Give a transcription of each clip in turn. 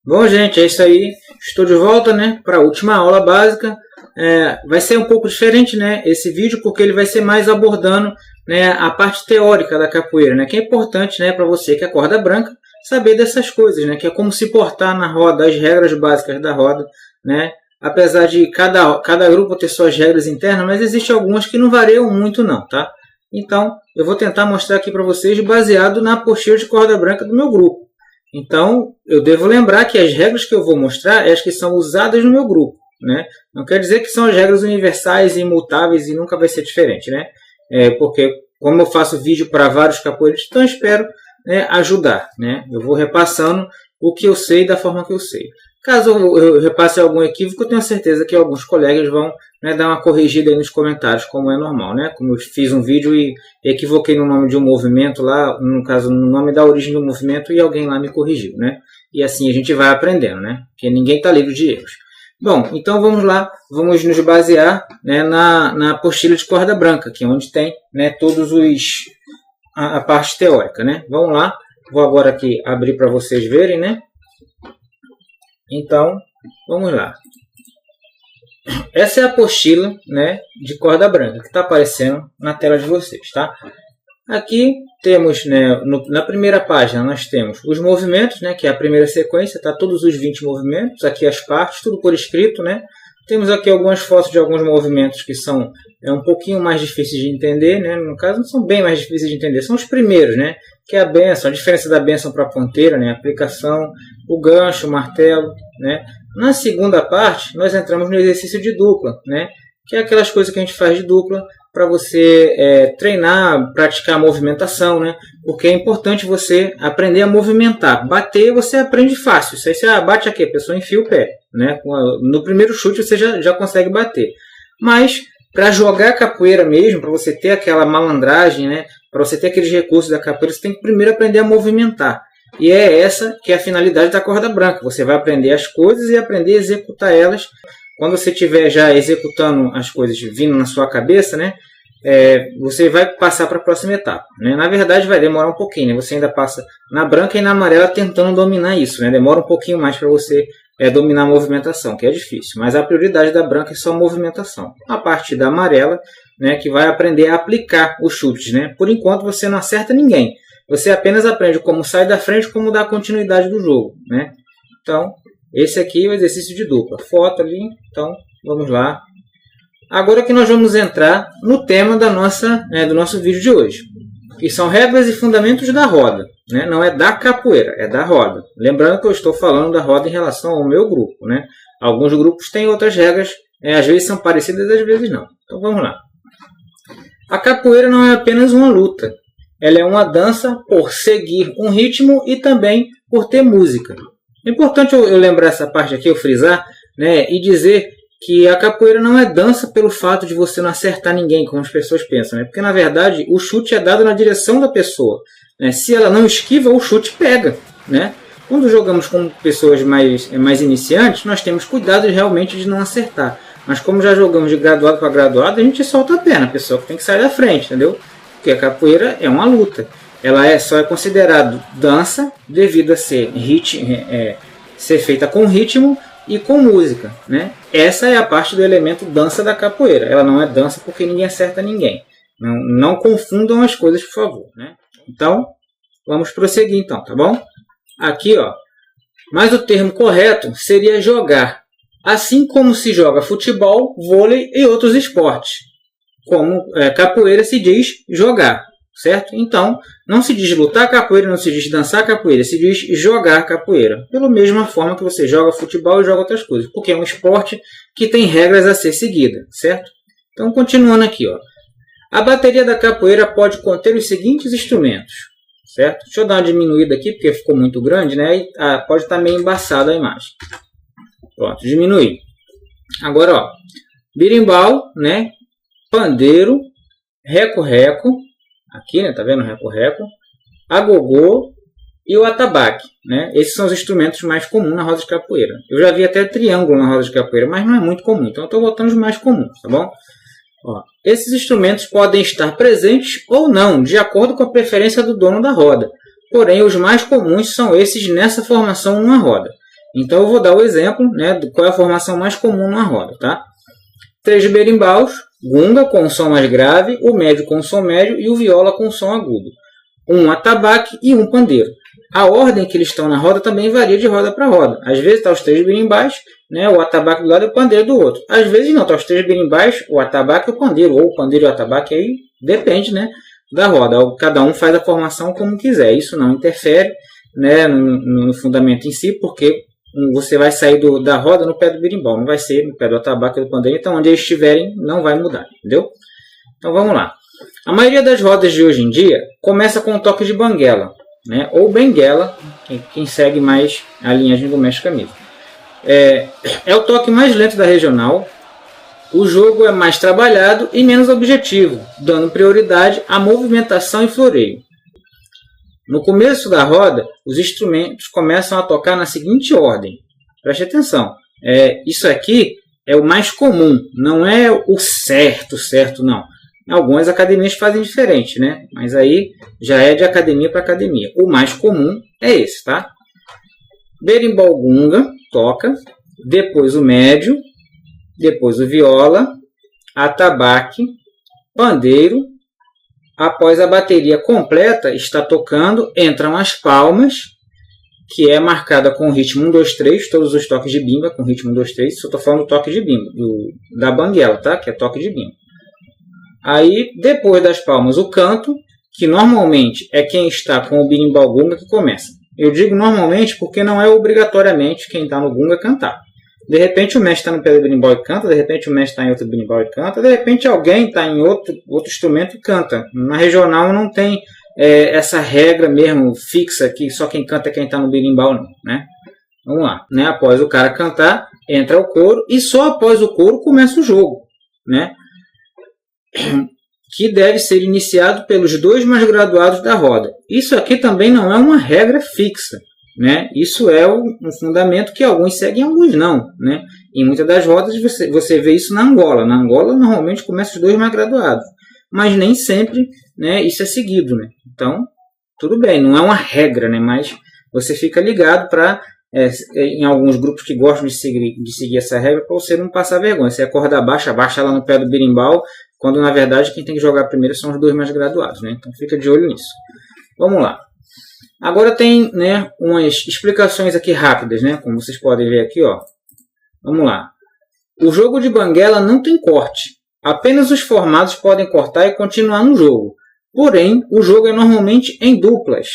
Bom, gente, é isso aí. Estou de volta, né, para a última aula básica. Vai ser um pouco diferente, né, esse vídeo, porque ele vai ser mais abordando, né, a parte teórica da capoeira, né, que é importante, né, para você que é corda branca saber dessas coisas, né, que é como se portar na roda, as regras básicas da roda, né. Apesar de cada grupo ter suas regras internas, mas existem algumas que não variam muito, não, tá? Então, eu vou tentar mostrar aqui para vocês baseado na apostila de corda branca do meu grupo. Então, eu devo lembrar que as regras que eu vou mostrar é as que são usadas no meu grupo, né? Não quer dizer que são as regras universais e imutáveis e nunca vai ser diferente, né? Porque, como eu faço vídeo para vários capoeiristas, então eu espero, né, ajudar, né? Eu vou repassando o que eu sei da forma que eu sei. Caso eu repasse algum equívoco, eu tenho certeza que alguns colegas vão, né, dar uma corrigida aí nos comentários, como é normal, né? Como eu fiz um vídeo e equivoquei no nome de um movimento lá, no caso, no nome da origem do movimento, e alguém lá me corrigiu, né? E assim a gente vai aprendendo, né? Porque ninguém está livre de erros. Bom, então vamos lá, vamos nos basear, né, na apostila de corda branca, que é onde tem, né, a parte teórica, né? Vamos lá, vou agora aqui abrir para vocês verem, né? Então, vamos lá. Essa é a apostila, né, de corda branca que está aparecendo na tela de vocês, tá? Aqui temos, né, na primeira página nós temos os movimentos, né, que é a primeira sequência, tá? Todos os 20 movimentos, aqui as partes, tudo por escrito, né? Temos aqui algumas fotos de alguns movimentos que são um pouquinho mais difíceis de entender, né? No caso, não são bem mais difíceis de entender, são os primeiros, né? Que é a bênção, a diferença da bênção para a ponteira, né? A aplicação, o gancho, o martelo, né? Na segunda parte, nós entramos no exercício de dupla, né? Que é aquelas coisas que a gente faz de dupla para você treinar, praticar a movimentação, né? Porque é importante você aprender a movimentar. Bater você aprende fácil. Isso aí você bate aqui, a pessoa enfia o pé, né? No primeiro chute você já consegue bater. Mas para jogar capoeira mesmo, para você ter aquela malandragem, né? Para você ter aqueles recursos da capoeira, você tem que primeiro aprender a movimentar. E é essa que é a finalidade da corda branca. Você vai aprender as coisas e aprender a executar elas. Quando você estiver já executando as coisas vindo na sua cabeça, né, você vai passar para a próxima etapa, né? Na verdade, vai demorar um pouquinho, né? Você ainda passa na branca e na amarela tentando dominar isso, né? Demora um pouquinho mais para você dominar a movimentação, que é difícil. Mas a prioridade da branca é só a movimentação. A parte da amarela, né, que vai aprender a aplicar os chutes, né? Por enquanto, você não acerta ninguém. Você apenas aprende como sair da frente, como dar continuidade do jogo, né? Então, esse aqui é o exercício de dupla. Foto ali, então vamos lá. Agora que nós vamos entrar no tema do nosso vídeo de hoje, que são regras e fundamentos da roda, né? Não é da capoeira, é da roda. Lembrando que eu estou falando da roda em relação ao meu grupo, né? Alguns grupos têm outras regras, às vezes são parecidas, às vezes não. Então vamos lá. A capoeira não é apenas uma luta. Ela é uma dança por seguir um ritmo e também por ter música. É importante eu lembrar essa parte aqui, eu frisar, né, e dizer que a capoeira não é dança pelo fato de você não acertar ninguém, como as pessoas pensam, né? Porque na verdade o chute é dado na direção da pessoa, né? Se ela não esquiva, o chute pega, né? Quando jogamos com pessoas mais iniciantes, nós temos cuidado realmente de não acertar. Mas como já jogamos de graduado para graduado, a gente solta a perna, a pessoa que tem que sair da frente, entendeu? Porque a capoeira é uma luta. Ela só é considerada dança devido a ser feita com ritmo e com música, né? Essa é a parte do elemento dança da capoeira. Ela não é dança porque ninguém acerta ninguém. Não confundam as coisas, por favor, né? Então, vamos prosseguir então, tá bom? Aqui, ó. Mas o termo correto seria jogar. Assim como se joga futebol, vôlei e outros esportes. Como capoeira se diz jogar. Certo? Então, não se diz lutar capoeira, não se diz dançar capoeira, se diz jogar capoeira. Pela mesma forma que você joga futebol e joga outras coisas. Porque é um esporte que tem regras a ser seguida, certo? Então, continuando aqui, ó. A bateria da capoeira pode conter os seguintes instrumentos, certo? Deixa eu dar uma diminuída aqui, porque ficou muito grande, né? E, pode estar meio embaçada a imagem. Pronto, diminuí. Agora, ó. Birimbau, né? Pandeiro, reco-reco. Aqui, né, tá vendo? Reco-reco, agogô e o atabaque, né? Esses são os instrumentos mais comuns na roda de capoeira. Eu já vi até triângulo na roda de capoeira, mas não é muito comum. Então, eu estou botando os mais comuns, tá bom? Ó, esses instrumentos podem estar presentes ou não, de acordo com a preferência do dono da roda. Porém, os mais comuns são esses nessa formação numa roda. Então eu vou dar o exemplo, né, de qual é a formação mais comum na roda, tá? 3 berimbaus, gunga com som mais grave, o médio com som médio e o viola com som agudo. Um atabaque e um pandeiro. A ordem que eles estão na roda também varia de roda para roda. Às vezes está os 3 berimbais, né, o atabaque do lado e o pandeiro do outro. Às vezes não, está os 3 berimbais, o atabaque e o pandeiro, ou o pandeiro e o atabaque, aí depende, né, da roda. Cada um faz a formação como quiser. Isso não interfere, né, no fundamento em si, porque você vai sair da roda no pé do berimbau, não vai ser no pé do atabaque ou do pandeiro. Então onde eles estiverem não vai mudar, entendeu? Então vamos lá. A maioria das rodas de hoje em dia começa com um toque de banguela, né, ou benguela, quem segue mais a linhagem do mestre camisa. É o toque mais lento da regional. O jogo é mais trabalhado e menos objetivo, dando prioridade à movimentação e floreio. No começo da roda, os instrumentos começam a tocar na seguinte ordem. Preste atenção. Isso aqui é o mais comum, não é o certo não. Algumas academias fazem diferente, né? Mas aí já é de academia para academia. O mais comum é esse, tá? Berimbau gunga, toca. Depois o médio. Depois o viola. Atabaque. Pandeiro. Após a bateria completa está tocando, entram as palmas, que é marcada com o ritmo 1, 2, 3, todos os toques de bimba com ritmo 1, 2, 3. Só estou falando do toque de bimba, da banguela, tá? Que é toque de bimba. Aí, depois das palmas, o canto, que normalmente é quem está com o berimbau gunga que começa. Eu digo normalmente porque não é obrigatoriamente quem está no gunga cantar. De repente o mestre está no pé do berimbau e canta, de repente o mestre está em outro berimbau e canta, de repente alguém está em outro instrumento e canta. Na regional não tem essa regra mesmo fixa que só quem canta é quem está no berimbau, não, né? Vamos lá, né? Após o cara cantar, entra o coro e só após o coro começa o jogo, né? Que deve ser iniciado pelos 2 mais graduados da roda. Isso aqui também não é uma regra fixa, né? Isso é um fundamento que alguns seguem e alguns não, né? Em muitas das rodas você vê isso na Angola. Na Angola normalmente começa os 2 mais graduados, mas nem sempre, né, isso é seguido, né? Então tudo bem, não é uma regra, né? Mas você fica ligado para em alguns grupos que gostam de seguir essa regra, para você não passar vergonha. Se a corda baixa lá no pé do berimbau, quando na verdade quem tem que jogar primeiro são os 2 mais graduados, né? Então fica de olho nisso. Vamos lá. Agora tem, né, umas explicações aqui rápidas, né? Como vocês podem ver aqui, ó. Vamos lá. O jogo de banguela não tem corte. Apenas os formados podem cortar e continuar no jogo. Porém, o jogo é normalmente em duplas.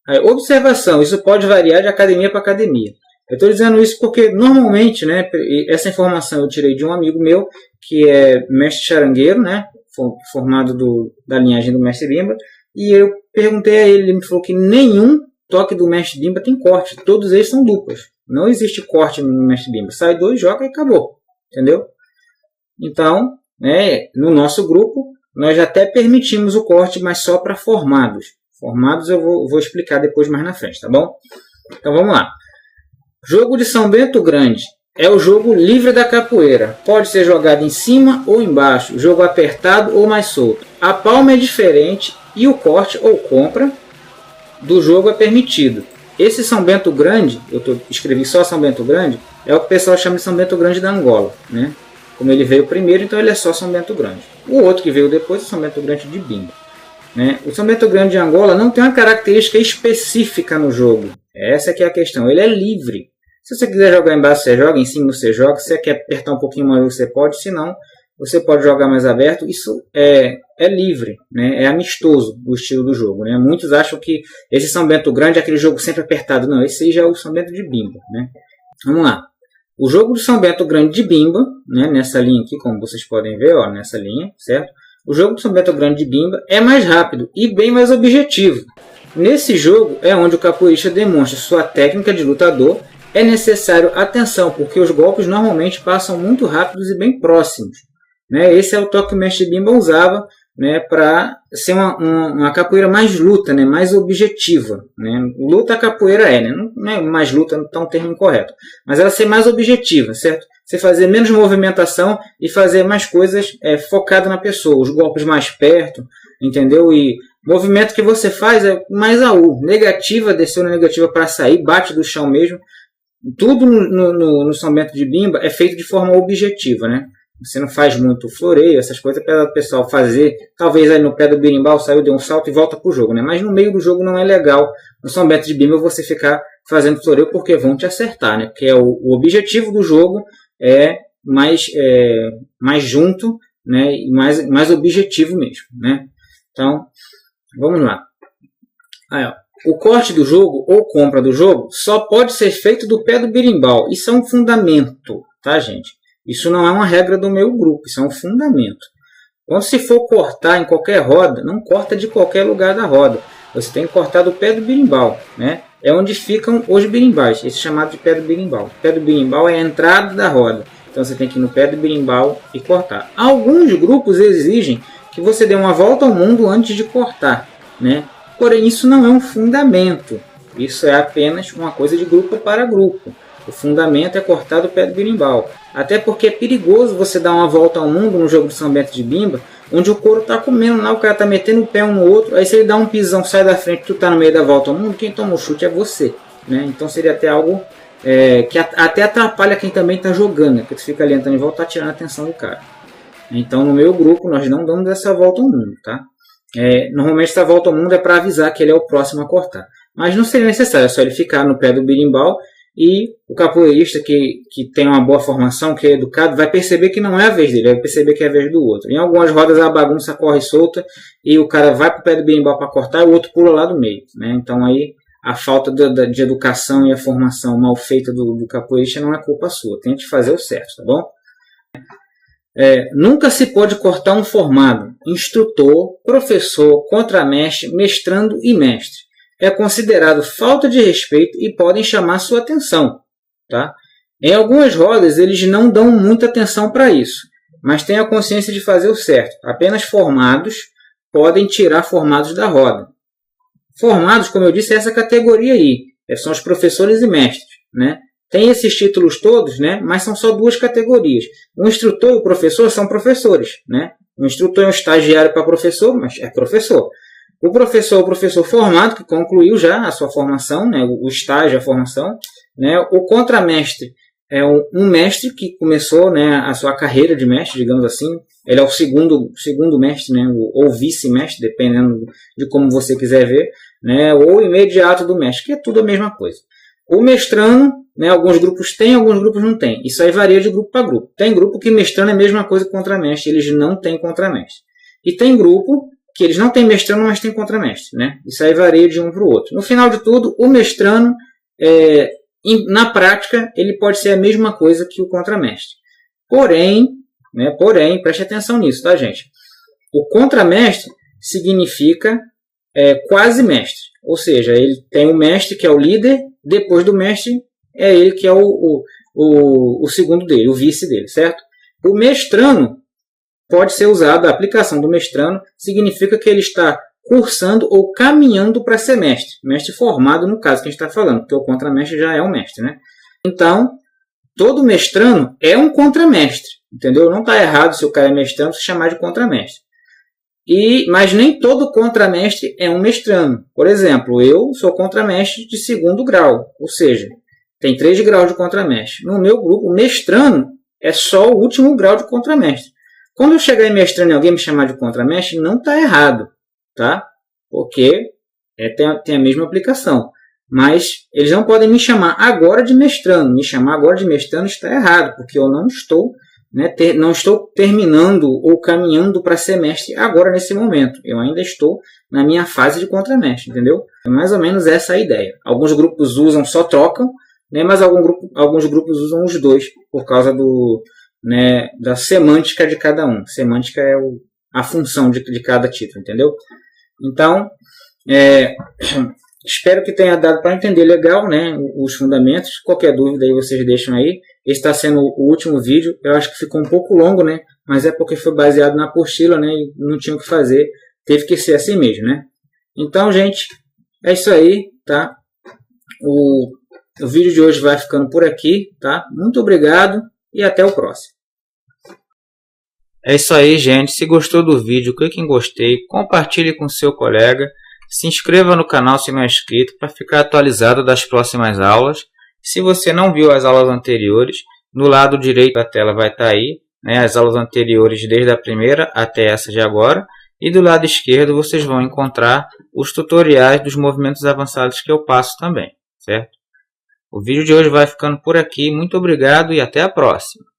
Aí, observação, isso pode variar de academia para academia. Eu estou dizendo isso porque normalmente, né, essa informação eu tirei de um amigo meu que é mestre charangueiro, né, formado da linhagem do mestre bimba, e eu perguntei a ele me falou que nenhum toque do mestre bimba tem corte, todos eles são duplas. Não existe corte no mestre bimba, sai 2, joga e acabou, entendeu? Então, né, no nosso grupo nós até permitimos o corte, mas só para formados. Formados eu vou explicar depois mais na frente, tá bom? Então vamos lá. Jogo de São Bento Grande é o jogo livre da capoeira. Pode ser jogado em cima ou embaixo, jogo apertado ou mais solto. A palma é diferente e o corte ou compra do jogo é permitido. Esse São Bento Grande, escrevi só São Bento Grande, é o que o pessoal chama de São Bento Grande da Angola, né? Como ele veio primeiro, então ele é só São Bento Grande. O outro que veio depois é São Bento Grande de bimba, né? O São Bento Grande de Angola não tem uma característica específica no jogo. Essa que é a questão. Ele é livre. Se você quiser jogar embaixo, você joga. Em cima, você joga. Se você quer apertar um pouquinho mais, você pode. Se não, você pode jogar mais aberto. Isso é livre, né? É amistoso o estilo do jogo, né? Muitos acham que esse São Bento Grande é aquele jogo sempre apertado. Não, esse aí já é o São Bento de bimba, né? Vamos lá. O jogo do São Bento Grande de bimba, né? Nessa linha aqui, como vocês podem ver, ó, nessa linha, certo? O jogo do São Bento Grande de bimba é mais rápido e bem mais objetivo. Nesse jogo é onde o capoeirista demonstra sua técnica de lutador. É necessário atenção, porque os golpes normalmente passam muito rápidos e bem próximos, né? Esse é o toque que o mestre bimba usava, né, para ser uma capoeira mais luta, né, mais objetiva, né? Luta a capoeira né? Não é mais luta, não está um termo incorreto, mas ela ser mais objetiva, certo? Você fazer menos movimentação e fazer mais coisas focado na pessoa, os golpes mais perto, entendeu? E movimento que você faz é mais AU, negativa, desceu na negativa para sair, bate do chão mesmo. tudo no São Bento de Bimba é feito de forma objetiva, né? Você não faz muito floreio, essas coisas, para o pessoal fazer. Talvez aí no pé do berimbau saiu, deu um salto e volta para o jogo, né? Mas no meio do jogo não é legal no São Bento de Bimba você ficar fazendo floreio, porque vão te acertar, né? Porque o objetivo do jogo é mais junto, né? E mais objetivo mesmo, né? Então, vamos lá. Aí, ó. O corte do jogo ou compra do jogo só pode ser feito do pé do berimbau. Isso é um fundamento, tá, gente? Isso não é uma regra do meu grupo, isso é um fundamento. Quando se for cortar em qualquer roda, não corta de qualquer lugar da roda. Você tem que cortar do pé do berimbau, né? É onde ficam os berimbais, esse é chamado de pé do berimbau. O pé do berimbau é a entrada da roda. Então você tem que ir no pé do berimbau e cortar. Alguns grupos exigem que você dê uma volta ao mundo antes de cortar, né? Porém, isso não é um fundamento. Isso é apenas uma coisa de grupo para grupo. O fundamento é cortar do pé do berimbau. Até porque é perigoso você dar uma volta ao mundo no jogo de São Bento de Bimba, onde o couro está comendo lá, o cara está metendo o pé um no outro, aí se ele dá um pisão, sai da frente, tu está no meio da volta ao mundo, quem toma o chute é você, né? Então seria até algo que até atrapalha quem também está jogando, né? Porque tu fica ali entrando em volta, tá tirando a atenção do cara. Então no meu grupo nós não damos essa volta ao mundo, tá? Normalmente essa volta ao mundo é para avisar que ele é o próximo a cortar. Mas não seria necessário, é só ele ficar no pé do berimbau. E o capoeirista que tem uma boa formação, que é educado, vai perceber que não é a vez dele, vai perceber que é a vez do outro. Em algumas rodas a bagunça corre solta e o cara vai para o pé do berimbau para cortar e o outro pula lá do meio, né? Então aí a falta de educação e a formação mal feita do capoeirista não é culpa sua. Tente fazer o certo, tá bom? Nunca se pode cortar um formado, instrutor, professor, contramestre, mestrando e mestre. É considerado falta de respeito e podem chamar sua atenção, tá? Em algumas rodas eles não dão muita atenção para isso, mas têm a consciência de fazer o certo. Apenas formados podem tirar formados da roda. Formados, como eu disse, é essa categoria aí, são os professores e mestres, né? Tem esses títulos todos, né? Mas são só duas categorias. O instrutor e o professor são professores, né? O instrutor é um estagiário para professor, mas é professor. O professor formado, que concluiu já a sua formação, né, o estágio, a formação, né, o contramestre é um mestre que começou, né, a sua carreira de mestre, digamos assim. Ele é o segundo mestre, né, ou vice-mestre, dependendo de como você quiser ver, né, ou imediato do mestre, que é tudo a mesma coisa. O mestrando, né, alguns grupos têm, alguns grupos não têm. Isso aí varia de grupo para grupo. Tem grupo que mestrando é a mesma coisa que contramestre, eles não têm contramestre. E tem grupo que eles não têm mestrando, mas têm contramestre, né? Isso aí varia de um para o outro. No final de tudo, o mestrando, na prática, ele pode ser a mesma coisa que o contramestre. Porém, preste atenção nisso, tá, gente? O contramestre significa quase mestre. Ou seja, ele tem o mestre, que é o líder, depois do mestre, é ele que é o segundo dele, o vice dele, certo? O mestrando pode ser usado, a aplicação do mestrando significa que ele está cursando ou caminhando para ser mestre. Mestre formado, no caso que a gente está falando, porque o contramestre já é um mestre, né? Então, todo mestrando é um contramestre, entendeu? Não está errado se o cara é mestrando se chamar de contramestre. Mas nem todo contramestre é um mestrando. Por exemplo, eu sou contramestre de 2º grau, ou seja, tem 3 graus de contramestre. No meu grupo, o mestrando é só o último grau de contramestre. Quando eu chegar em mestrando e alguém me chamar de contramestre, não está errado, tá? Porque tem a mesma aplicação. Mas eles não podem me chamar agora de mestrando. Me chamar agora de mestrando está errado, porque eu não estou, não estou terminando ou caminhando para ser mestre agora nesse momento. Eu ainda estou na minha fase de contramestre, entendeu? É mais ou menos essa a ideia. Alguns grupos usam, só trocam, né? Mas alguns grupos usam os dois por causa da semântica de cada um. Semântica é a função de cada título, entendeu? Então, espero que tenha dado para entender legal, né, os fundamentos. Qualquer dúvida aí vocês deixam aí. Esse está sendo o último vídeo. Eu acho que ficou um pouco longo, né? Mas é porque foi baseado na apostila, né? E não tinha o que fazer. Teve que ser assim mesmo, né? Então, gente, é isso aí, tá? O vídeo de hoje vai ficando por aqui, tá? Muito obrigado e até o próximo. É isso aí, gente. Se gostou do vídeo, clique em gostei, compartilhe com seu colega, se inscreva no canal se não é inscrito para ficar atualizado das próximas aulas Se você não viu as aulas anteriores, no lado direito da tela vai estar aí, né, as aulas anteriores desde a primeira até essa de agora. E do lado esquerdo vocês vão encontrar os tutoriais dos movimentos avançados que eu passo também, certo? O vídeo de hoje vai ficando por aqui. Muito obrigado e até a próxima!